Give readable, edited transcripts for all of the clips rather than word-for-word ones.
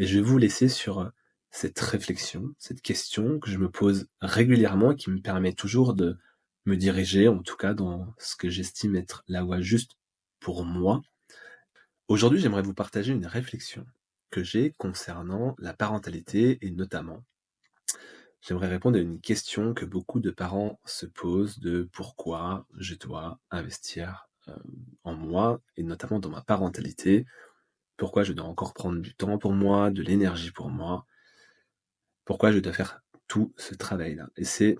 et je vais vous laisser sur, cette réflexion, cette question que je me pose régulièrement et qui me permet toujours de me diriger, en tout cas dans ce que j'estime être la voie juste pour moi. Aujourd'hui, j'aimerais vous partager une réflexion que j'ai concernant la parentalité et notamment, j'aimerais répondre à une question que beaucoup de parents se posent de pourquoi je dois investir, en moi et notamment dans ma parentalité. Pourquoi je dois encore prendre du temps pour moi, de l'énergie pour moi? Pourquoi je dois faire tout ce travail-là? Et c'est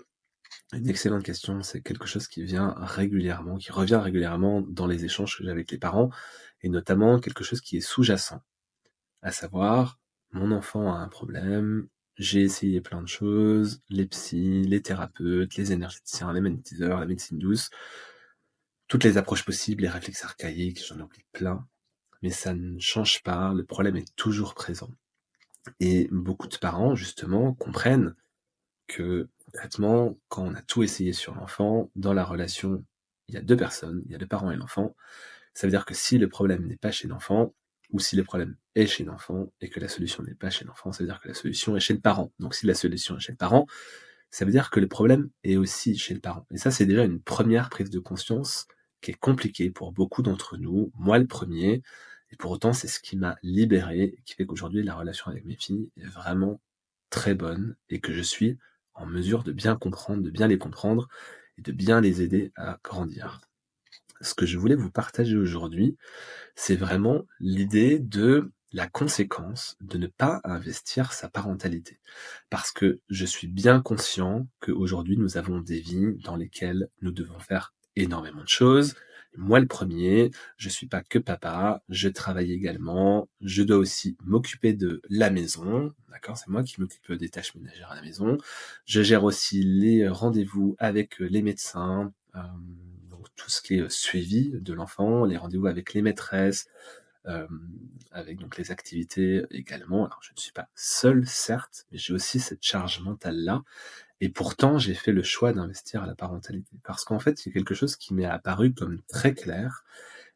une excellente question, c'est quelque chose qui vient régulièrement, qui revient régulièrement dans les échanges que j'ai avec les parents et notamment quelque chose qui est sous-jacent. À savoir, mon enfant a un problème, j'ai essayé plein de choses, les psys, les thérapeutes, les énergéticiens, les magnétiseurs, la médecine douce, toutes les approches possibles, les réflexes archaïques, j'en oublie plein, mais ça ne change pas, le problème est toujours présent. Et beaucoup de parents, justement, comprennent que, concrètement, quand on a tout essayé sur l'enfant, dans la relation, il y a 2 personnes, il y a le parent et l'enfant. Ça veut dire que si le problème n'est pas chez l'enfant, ou si le problème est chez l'enfant et que la solution n'est pas chez l'enfant, ça veut dire que la solution est chez le parent. Donc si la solution est chez le parent, ça veut dire que le problème est aussi chez le parent. Et ça, c'est déjà une première prise de conscience qui est compliquée pour beaucoup d'entre nous, moi le premier, et pour autant, c'est ce qui m'a libéré et qui fait qu'aujourd'hui, la relation avec mes filles est vraiment très bonne et que je suis en mesure de bien comprendre, de bien les comprendre et de bien les aider à grandir. Ce que je voulais vous partager aujourd'hui, c'est vraiment l'idée de la conséquence de ne pas investir sa parentalité. Parce que je suis bien conscient qu'aujourd'hui, nous avons des vies dans lesquelles nous devons faire énormément de choses. Moi, le premier, je suis pas que papa, je travaille également, je dois aussi m'occuper de la maison, d'accord? C'est moi qui m'occupe des tâches ménagères à la maison. Je gère aussi les rendez-vous avec les médecins, donc tout ce qui est suivi de l'enfant, les rendez-vous avec les maîtresses, avec donc les activités également. Alors je ne suis pas seul certes, mais j'ai aussi cette charge mentale-là et pourtant j'ai fait le choix d'investir à la parentalité. Parce qu'en fait, il y a quelque chose qui m'est apparu comme très clair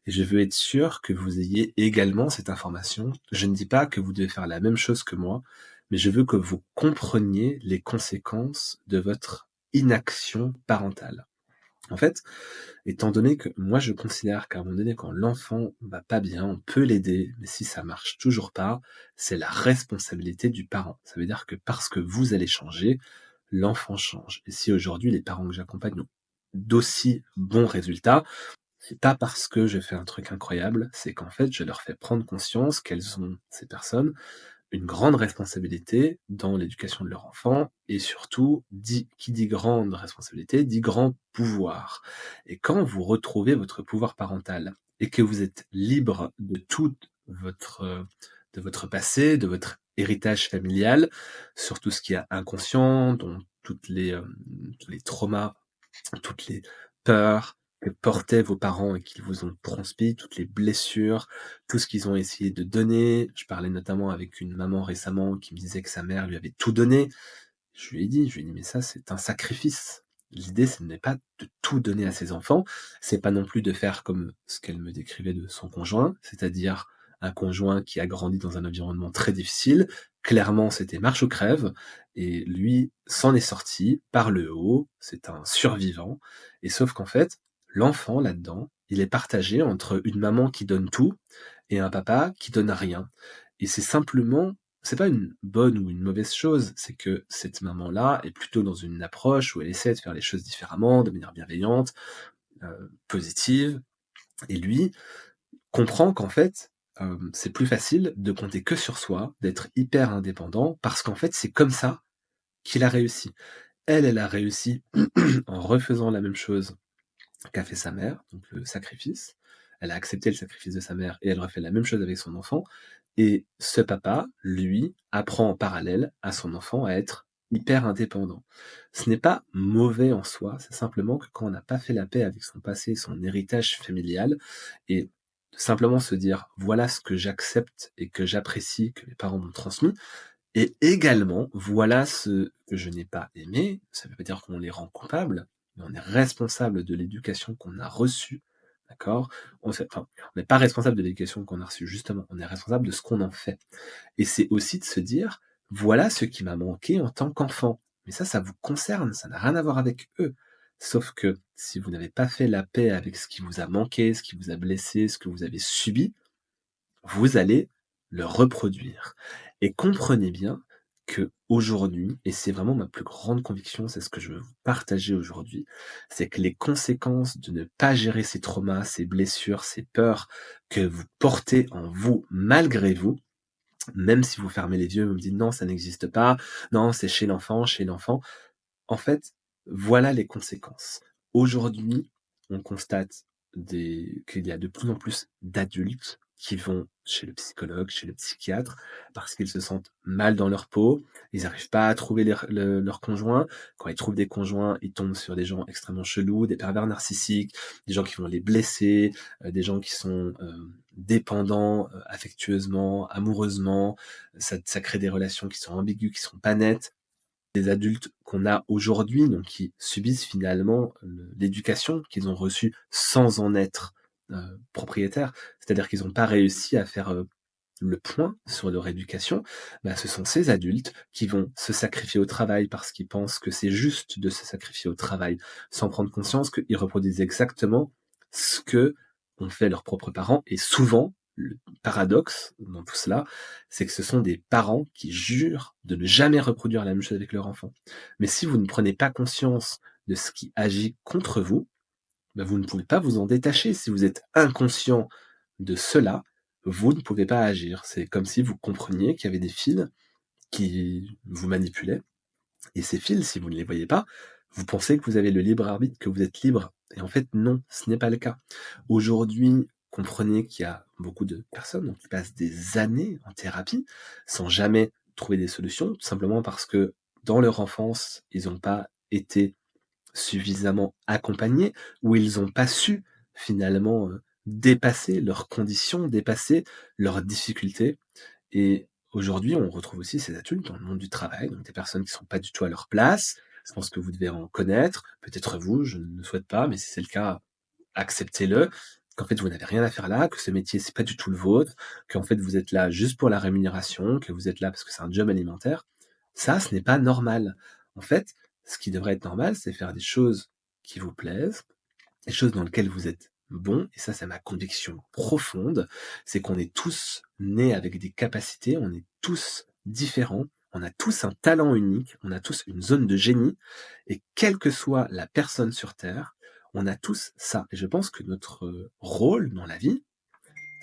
et je veux être sûr que vous ayez également cette information. Je ne dis pas que vous devez faire la même chose que moi, mais je veux que vous compreniez les conséquences de votre inaction parentale. En fait, étant donné que moi je considère qu'à un moment donné, quand l'enfant va pas bien, on peut l'aider, mais si ça marche toujours pas, c'est la responsabilité du parent. Ça veut dire que parce que vous allez changer, l'enfant change. Et si aujourd'hui les parents que j'accompagne ont d'aussi bons résultats, c'est pas parce que je fais un truc incroyable, c'est qu'en fait je leur fais prendre conscience qu'elles ont, ces personnes, une grande responsabilité dans l'éducation de leur enfant et surtout, qui dit grande responsabilité, dit grand pouvoir. Et quand vous retrouvez votre pouvoir parental et que vous êtes libre de tout de votre passé, de votre héritage familial, sur tout ce qui est inconscient, dont tous les traumas, toutes les peurs que portaient vos parents et qu'ils vous ont transmis, toutes les blessures, tout ce qu'ils ont essayé de donner. Je parlais notamment avec une maman récemment qui me disait que sa mère lui avait tout donné. Je lui ai dit: «Mais ça, c'est un sacrifice. L'idée, ce n'est pas de tout donner à ses enfants, c'est pas non plus de faire comme ce qu'elle me décrivait de son conjoint, c'est-à-dire un conjoint qui a grandi dans un environnement très difficile. Clairement, c'était marche ou crève et lui s'en est sorti par le haut, c'est un survivant et sauf qu'en fait, l'enfant là-dedans, il est partagé entre une maman qui donne tout et un papa qui donne rien et c'est pas une bonne ou une mauvaise chose, c'est que cette maman-là est plutôt dans une approche où elle essaie de faire les choses différemment, de manière bienveillante, positive, et lui comprend qu'en fait, c'est plus facile de compter que sur soi, d'être hyper indépendant, parce qu'en fait, c'est comme ça qu'il a réussi. Elle a réussi en refaisant la même chose qu'a fait sa mère, donc le sacrifice. Elle a accepté le sacrifice de sa mère et elle refait la même chose avec son enfant. Et ce papa, lui, apprend en parallèle à son enfant à être hyper indépendant. Ce n'est pas mauvais en soi, c'est simplement que quand on n'a pas fait la paix avec son passé, son héritage familial, et simplement se dire voilà ce que j'accepte et que j'apprécie que mes parents m'ont transmis, et également voilà ce que je n'ai pas aimé, ça veut pas dire qu'on les rend coupables, mais on est responsable de l'éducation qu'on a reçue d'accord? On n'est pas responsable de l'éducation qu'on a reçue, justement, on est responsable de ce qu'on en fait. Et c'est aussi de se dire: «Voilà ce qui m'a manqué en tant qu'enfant». Mais ça vous concerne, ça n'a rien à voir avec eux. Sauf que si vous n'avez pas fait la paix avec ce qui vous a manqué, ce qui vous a blessé, ce que vous avez subi, vous allez le reproduire. Et comprenez bien que aujourd'hui, et c'est vraiment ma plus grande conviction, c'est ce que je veux vous partager aujourd'hui, c'est que les conséquences de ne pas gérer ces traumas, ces blessures, ces peurs que vous portez en vous malgré vous, même si vous fermez les yeux, vous me dites non, ça n'existe pas, non, c'est chez l'enfant, chez l'enfant. En fait, voilà les conséquences. Aujourd'hui, on constate qu'il y a de plus en plus d'adultes qui vont chez le psychologue, chez le psychiatre, parce qu'ils se sentent mal dans leur peau, ils n'arrivent pas à trouver leur conjoint. Quand ils trouvent des conjoints, ils tombent sur des gens extrêmement chelous, des pervers narcissiques, des gens qui vont les blesser, des gens qui sont dépendants affectueusement, amoureusement. Ça crée des relations qui sont ambiguës, qui sont pas nettes. Des adultes qu'on a aujourd'hui, donc qui subissent finalement l'éducation qu'ils ont reçue sans en être propriétaires. C'est-à-dire qu'ils n'ont pas réussi à faire le point sur leur éducation. Bah, ce sont ces adultes qui vont se sacrifier au travail parce qu'ils pensent que c'est juste de se sacrifier au travail, sans prendre conscience qu'ils reproduisent exactement ce que ont fait leurs propres parents. Et souvent, le paradoxe dans tout cela, c'est que ce sont des parents qui jurent de ne jamais reproduire la même chose avec leur enfant. Mais si vous ne prenez pas conscience de ce qui agit contre vous, bah, vous ne pouvez pas vous en détacher. Si vous êtes inconscient de cela, vous ne pouvez pas agir. C'est comme si vous compreniez qu'il y avait des fils qui vous manipulaient. Et ces fils, si vous ne les voyez pas, vous pensez que vous avez le libre arbitre, que vous êtes libre. Et en fait, non, ce n'est pas le cas. Aujourd'hui, comprenez qu'il y a beaucoup de personnes qui passent des années en thérapie sans jamais trouver des solutions, tout simplement parce que dans leur enfance, ils n'ont pas été suffisamment accompagnés, ou ils n'ont pas su finalement dépasser leurs conditions, dépasser leurs difficultés. Et aujourd'hui, on retrouve aussi ces adultes dans le monde du travail, donc des personnes qui ne sont pas du tout à leur place. Je pense que vous devez en connaître, peut-être vous, je ne le souhaite pas, mais si c'est le cas, acceptez-le, qu'en fait vous n'avez rien à faire là, que ce métier c'est pas du tout le vôtre, qu'en fait vous êtes là juste pour la rémunération, que vous êtes là parce que c'est un job alimentaire. Ça, ce n'est pas normal. En fait, ce qui devrait être normal, c'est faire des choses qui vous plaisent, des choses dans lesquelles vous êtes bon, et ça c'est ma conviction profonde, c'est qu'on est tous nés avec des capacités, on est tous différents, on a tous un talent unique, on a tous une zone de génie, et quelle que soit la personne sur Terre, on a tous ça. Et je pense que notre rôle dans la vie,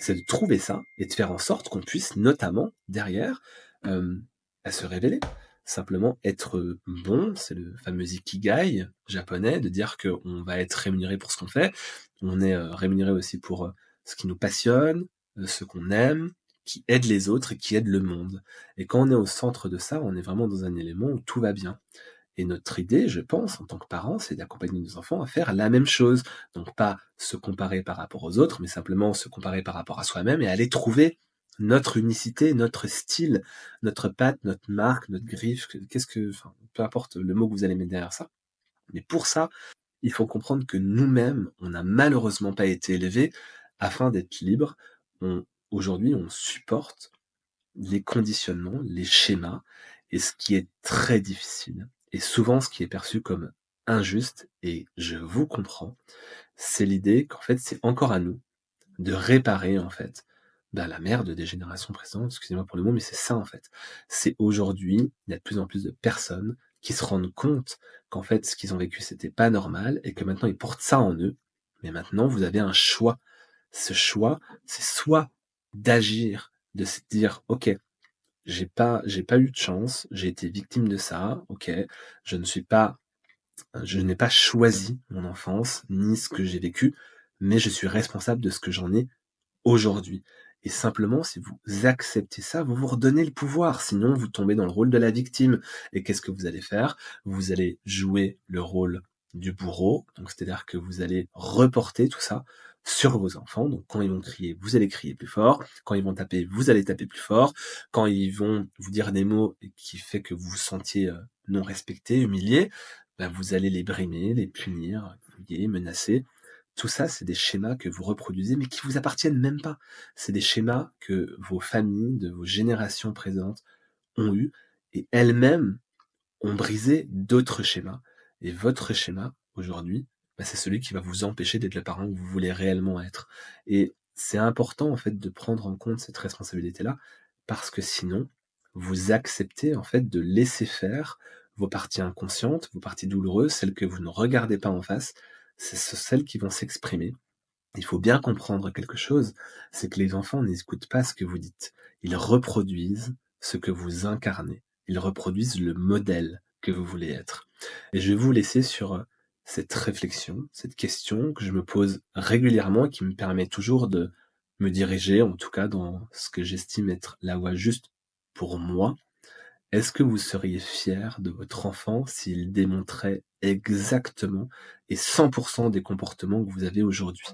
c'est de trouver ça et de faire en sorte qu'on puisse notamment derrière euh, à se révéler. Simplement être bon, c'est le fameux ikigai japonais, de dire qu'on va être rémunéré pour ce qu'on fait, on est rémunéré aussi pour ce qui nous passionne, ce qu'on aime, qui aide les autres et qui aide le monde. Et quand on est au centre de ça, on est vraiment dans un élément où tout va bien. Et notre idée, je pense, en tant que parents, c'est d'accompagner nos enfants à faire la même chose. Donc pas se comparer par rapport aux autres, mais simplement se comparer par rapport à soi-même et aller trouver notre unicité, notre style, notre patte, notre marque, notre griffe, enfin, peu importe le mot que vous allez mettre derrière ça. Mais pour ça, il faut comprendre que nous-mêmes, on n'a malheureusement pas été élevés afin d'être libres. Aujourd'hui, on supporte les conditionnements, les schémas, et ce qui est très difficile, et souvent ce qui est perçu comme injuste, et je vous comprends, c'est l'idée qu'en fait c'est encore à nous de réparer en fait la merde des générations précédentes, excusez-moi pour le mot, mais c'est ça en fait. C'est aujourd'hui, il y a de plus en plus de personnes qui se rendent compte qu'en fait ce qu'ils ont vécu c'était pas normal, et que maintenant ils portent ça en eux, mais maintenant vous avez un choix. Ce choix, c'est soit d'agir, de se dire ok, j'ai pas eu de chance, j'ai été victime de ça, ok. Je ne suis pas, je n'ai pas choisi mon enfance, ni ce que j'ai vécu, mais je suis responsable de ce que j'en ai aujourd'hui. Et simplement, si vous acceptez ça, vous vous redonnez le pouvoir. Sinon, vous tombez dans le rôle de la victime. Et qu'est-ce que vous allez faire? Vous allez jouer le rôle du bourreau. Donc, c'est-à-dire que vous allez reporter tout ça sur vos enfants. Donc, quand ils vont crier, vous allez crier plus fort. Quand ils vont taper, vous allez taper plus fort. Quand ils vont vous dire des mots qui fait que vous vous sentiez non respecté, humilié, ben, vous allez les brimer, les punir, fouiller, menacer. tout ça, c'est des schémas que vous reproduisez, mais qui vous appartiennent même pas. C'est des schémas que vos familles, de vos générations présentes ont eus et elles-mêmes ont brisé d'autres schémas. Et votre schéma, aujourd'hui, c'est celui qui va vous empêcher d'être le parent que vous voulez réellement être. Et c'est important, en fait, de prendre en compte cette responsabilité-là, parce que sinon, vous acceptez, en fait, de laisser faire vos parties inconscientes, vos parties douloureuses, celles que vous ne regardez pas en face, c'est celles qui vont s'exprimer. Il faut bien comprendre quelque chose, c'est que les enfants n'écoutent pas ce que vous dites. Ils reproduisent ce que vous incarnez. Ils reproduisent le modèle que vous voulez être. Et je vais vous laisser sur cette réflexion, cette question que je me pose régulièrement et qui me permet toujours de me diriger, en tout cas dans ce que j'estime être la voie juste pour moi. Est-ce que vous seriez fier de votre enfant s'il démontrait exactement et 100% des comportements que vous avez aujourd'hui?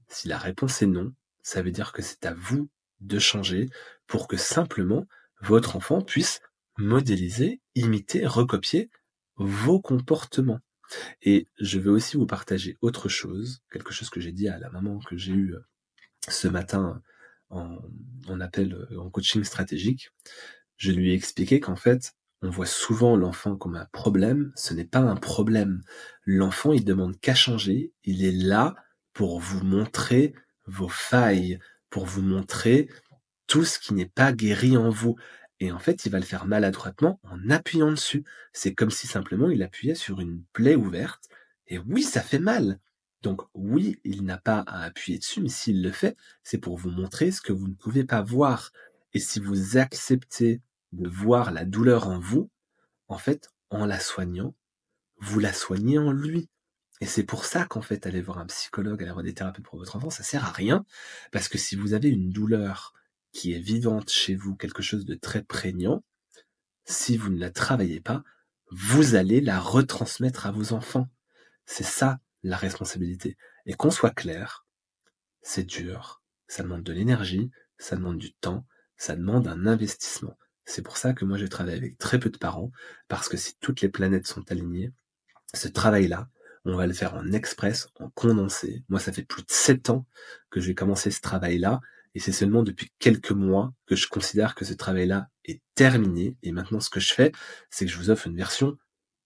Si la réponse est non, ça veut dire que c'est à vous de changer pour que simplement votre enfant puisse modéliser, imiter, recopier vos comportements. Et je veux aussi vous partager autre chose, quelque chose que j'ai dit à la maman que j'ai eue ce matin en, en appel, en coaching stratégique. Je lui ai expliqué qu'en fait, on voit souvent l'enfant comme un problème. Ce n'est pas un problème. L'enfant, il demande qu'à changer. Il est là pour vous montrer vos failles, pour vous montrer tout ce qui n'est pas guéri en vous. Et en fait, il va le faire maladroitement en appuyant dessus. C'est comme si simplement il appuyait sur une plaie ouverte. Et oui, ça fait mal. Donc oui, il n'a pas à appuyer dessus, mais s'il le fait, c'est pour vous montrer ce que vous ne pouvez pas voir. Et si vous acceptez de voir la douleur en vous, en fait, en la soignant, vous la soignez en lui. Et c'est pour ça qu'en fait, aller voir un psychologue, aller voir des thérapeutes pour votre enfant, ça sert à rien. Parce que si vous avez une douleur qui est vivante chez vous, quelque chose de très prégnant, si vous ne la travaillez pas, vous allez la retransmettre à vos enfants. C'est ça la responsabilité. Et qu'on soit clair, c'est dur, ça demande de l'énergie, ça demande du temps, ça demande un investissement. C'est pour ça que moi je travaille avec très peu de parents, parce que si toutes les planètes sont alignées, ce travail-là, on va le faire en express, en condensé. Moi, ça fait plus de 7 ans que j'ai commencé ce travail-là, et c'est seulement depuis quelques mois que je considère que ce travail-là est terminé. Et maintenant, ce que je fais, c'est que je vous offre une version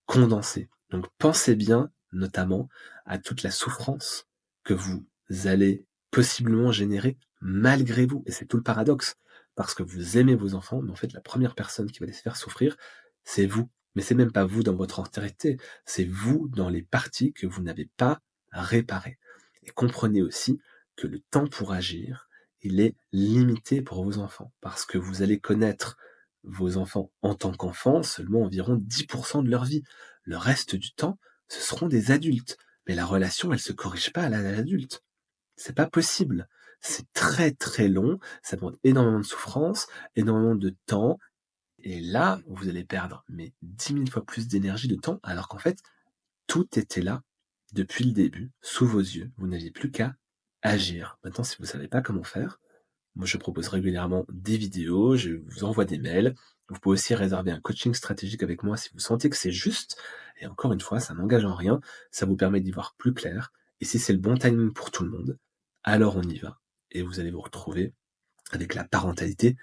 condensée. Donc, pensez bien, notamment, à toute la souffrance que vous allez possiblement générer malgré vous. Et c'est tout le paradoxe. Parce que vous aimez vos enfants, mais en fait, la première personne qui va les faire souffrir, c'est vous. Mais c'est même pas vous dans votre entièreté, c'est vous dans les parties que vous n'avez pas réparées. Et comprenez aussi que le temps pour agir, il est limité pour vos enfants, parce que vous allez connaître vos enfants en tant qu'enfants seulement environ 10% de leur vie. Le reste du temps, ce seront des adultes. Mais la relation, elle se corrige pas à l'âge adulte. C'est pas possible. C'est très très long, ça demande énormément de souffrance, énormément de temps, et là, vous allez perdre mais 10 000 fois plus d'énergie, de temps, alors qu'en fait, tout était là depuis le début, sous vos yeux. Vous n'aviez plus qu'à agir. Maintenant, si vous ne savez pas comment faire, moi je propose régulièrement des vidéos, je vous envoie des mails. Vous pouvez aussi réserver un coaching stratégique avec moi si vous sentez que c'est juste. Et encore une fois, ça n'engage en rien, ça vous permet d'y voir plus clair. Et si c'est le bon timing pour tout le monde, alors on y va. Et vous allez vous retrouver avec la parentalité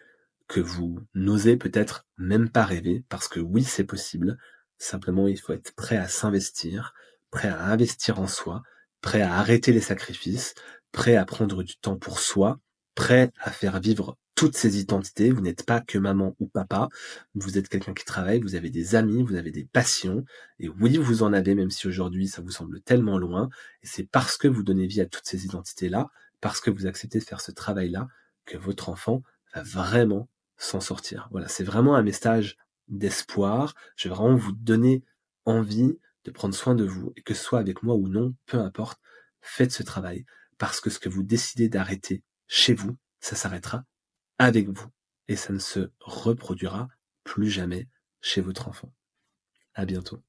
que vous n'osez peut-être même pas rêver, parce que oui, c'est possible. Simplement, il faut être prêt à s'investir, prêt à investir en soi, prêt à arrêter les sacrifices, prêt à prendre du temps pour soi, prêt à faire vivre toutes ces identités. Vous n'êtes pas que maman ou papa, vous êtes quelqu'un qui travaille, vous avez des amis, vous avez des passions, et oui, vous en avez, même si aujourd'hui ça vous semble tellement loin, et c'est parce que vous donnez vie à toutes ces identités-là, parce que vous acceptez de faire ce travail-là, que votre enfant va vraiment s'en sortir. Voilà, c'est vraiment un message d'espoir. Je vais vraiment vous donner envie de prendre soin de vous, et que ce soit avec moi ou non, peu importe, faites ce travail, parce que ce que vous décidez d'arrêter chez vous, ça s'arrêtera avec vous, et ça ne se reproduira plus jamais chez votre enfant. À bientôt.